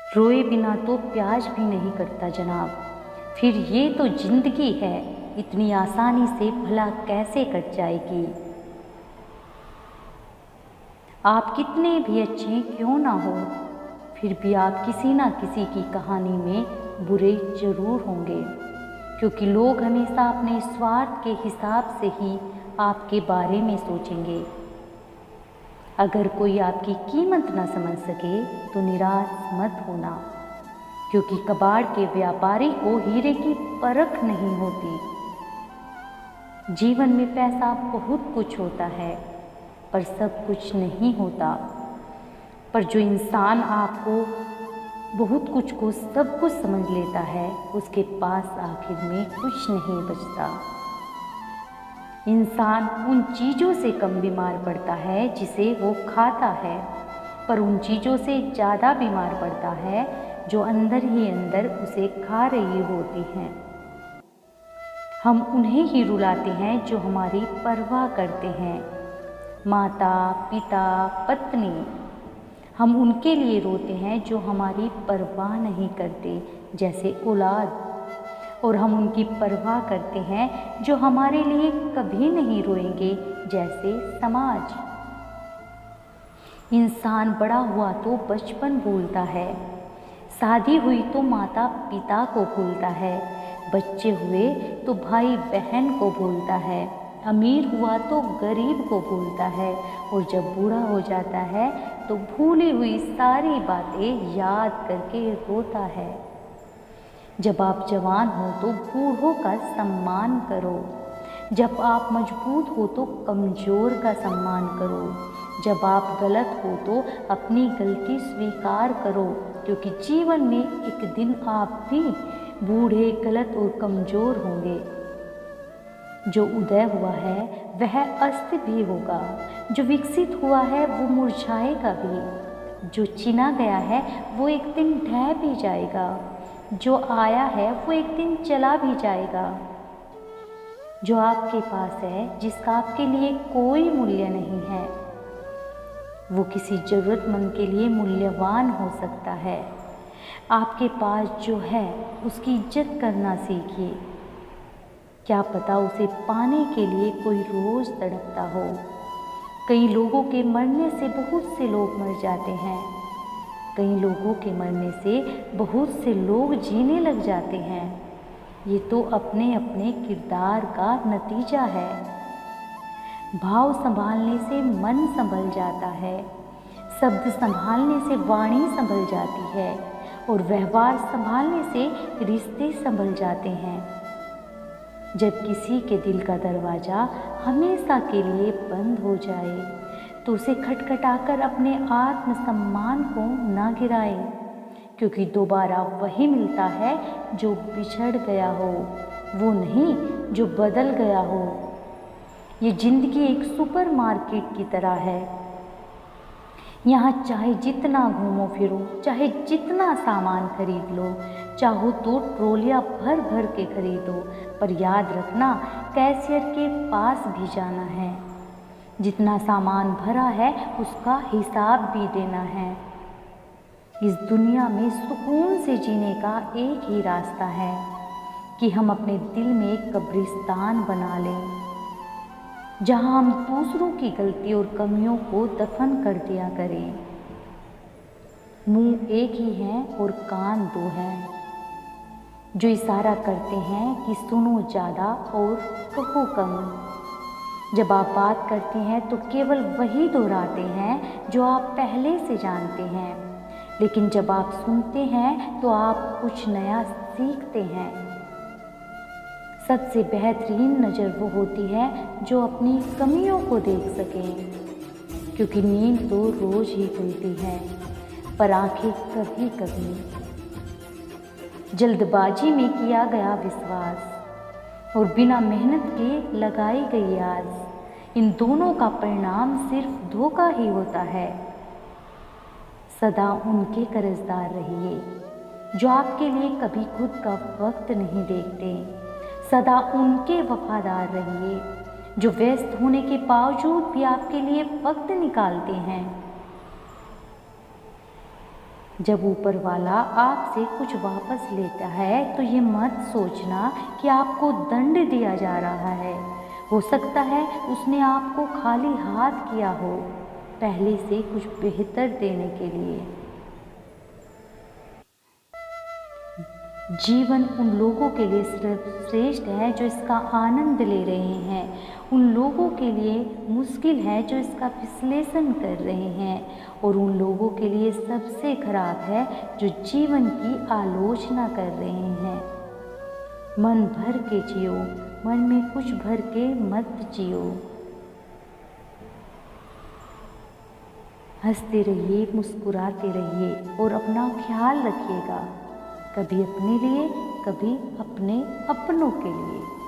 रोए बिना तो प्यास भी नहीं करता जनाब। फिर ये तो जिंदगी है, इतनी आसानी से भला कैसे कट जाएगी। आप कितने भी अच्छे क्यों ना हो, फिर भी आप किसी ना किसी की कहानी में बुरे जरूर होंगे, क्योंकि लोग हमेशा अपने स्वार्थ के हिसाब से ही आपके बारे में सोचेंगे। अगर कोई आपकी कीमत ना समझ सके तो निराश मत होना, क्योंकि कबाड़ के व्यापारी को हीरे की परख नहीं होती। जीवन में पैसा बहुत कुछ होता है, पर सब कुछ नहीं होता। पर जो इंसान आपको बहुत कुछ को सब कुछ समझ लेता है, उसके पास आखिर में कुछ नहीं बचता। इंसान उन चीज़ों से कम बीमार पड़ता है जिसे वो खाता है, पर उन चीज़ों से ज़्यादा बीमार पड़ता है जो अंदर ही अंदर उसे खा रही होती हैं। हम उन्हें ही रुलाते हैं जो हमारी परवाह करते हैं, माता पिता पत्नी। हम उनके लिए रोते हैं जो हमारी परवाह नहीं करते, जैसे औलाद। और हम उनकी परवाह करते हैं जो हमारे लिए कभी नहीं रोएंगे, जैसे समाज। इंसान बड़ा हुआ तो बचपन भूलता है, शादी हुई तो माता पिता को भूलता है, बच्चे हुए तो भाई बहन को भूलता है, अमीर हुआ तो गरीब को भूलता है, और जब बूढ़ा हो जाता है तो भूली हुई सारी बातें याद करके रोता है। जब आप जवान हो तो बूढ़ों का सम्मान करो, जब आप मजबूत हो तो कमज़ोर का सम्मान करो, जब आप गलत हो तो अपनी गलती स्वीकार करो, क्योंकि जीवन में एक दिन आप भी बूढ़े, गलत और कमज़ोर होंगे। जो उदय हुआ है वह अस्त भी होगा, जो विकसित हुआ है वो मुरझाएगा भी, जो चिना गया है वो एक दिन ढह भी जाएगा, जो आया है वो एक दिन चला भी जाएगा। जो आपके पास है, जिसका आपके लिए कोई मूल्य नहीं है, वो किसी ज़रूरतमंद के लिए मूल्यवान हो सकता है। आपके पास जो है उसकी इज्जत करना सीखिए, क्या पता उसे पाने के लिए कोई रोज़ तड़पता हो। कई लोगों के मरने से बहुत से लोग मर जाते हैं, कई लोगों के मरने से बहुत से लोग जीने लग जाते हैं। ये तो अपने अपने किरदार का नतीजा है। भाव संभालने से मन संभल जाता है, शब्द संभालने से वाणी संभल जाती है, और व्यवहार संभालने से रिश्ते संभल जाते हैं। जब किसी के दिल का दरवाज़ा हमेशा के लिए बंद हो जाए तो उसे खटखटाकर अपने आत्मसम्मान को ना गिराए, क्योंकि दोबारा वही मिलता है जो बिछड़ गया हो, वो नहीं जो बदल गया हो। ये ज़िंदगी एक सुपरमार्केट की तरह है, यहाँ चाहे जितना घूमो फिरो, चाहे जितना सामान खरीद लो, चाहो तो ट्रॉलियाँ भर भर के खरीदो, पर याद रखना कैशियर के पास भी जाना है। जितना सामान भरा है उसका हिसाब भी देना है। इस दुनिया में सुकून से जीने का एक ही रास्ता है कि हम अपने दिल में एक कब्रिस्तान बना लें, जहां हम दूसरों की गलती और कमियों को दफन कर दिया करें। मुंह एक ही है और कान दो हैं, जो इशारा करते हैं कि सुनो ज़्यादा और कहो कम। जब आप बात करते हैं तो केवल वही दोहराते हैं जो आप पहले से जानते हैं, लेकिन जब आप सुनते हैं तो आप कुछ नया सीखते हैं। सबसे बेहतरीन नज़र वो होती है जो अपनी कमियों को देख सकें, क्योंकि नींद तो रोज़ ही खुलती है, पर आंखें कभी कभी। जल्दबाजी में किया गया विश्वास और बिना मेहनत के लगाई गई आस, इन दोनों का परिणाम सिर्फ धोखा ही होता है। सदा उनके कर्जदार रहिए जो आपके लिए कभी खुद का वक्त नहीं देखते। सदा उनके वफादार रहिए जो व्यस्त होने के बावजूद भी आपके लिए वक्त निकालते हैं। जब ऊपर वाला आपसे कुछ वापस लेता है तो ये मत सोचना कि आपको दंड दिया जा रहा है। हो सकता है उसने आपको खाली हाथ किया हो, पहले से कुछ बेहतर देने के लिए। जीवन उन लोगों के लिए श्रेष्ठ है जो इसका आनंद ले रहे हैं, उन लोगों के लिए मुश्किल है जो इसका विश्लेषण कर रहे हैं, और उन लोगों के लिए सबसे खराब है जो जीवन की आलोचना कर रहे हैं। मन भर के जियो, मन में कुछ भर के मत जियो। हंसते रहिए, मुस्कुराते रहिए और अपना ख्याल रखिएगा, कभी अपने लिए, कभी अपने अपनों के लिए।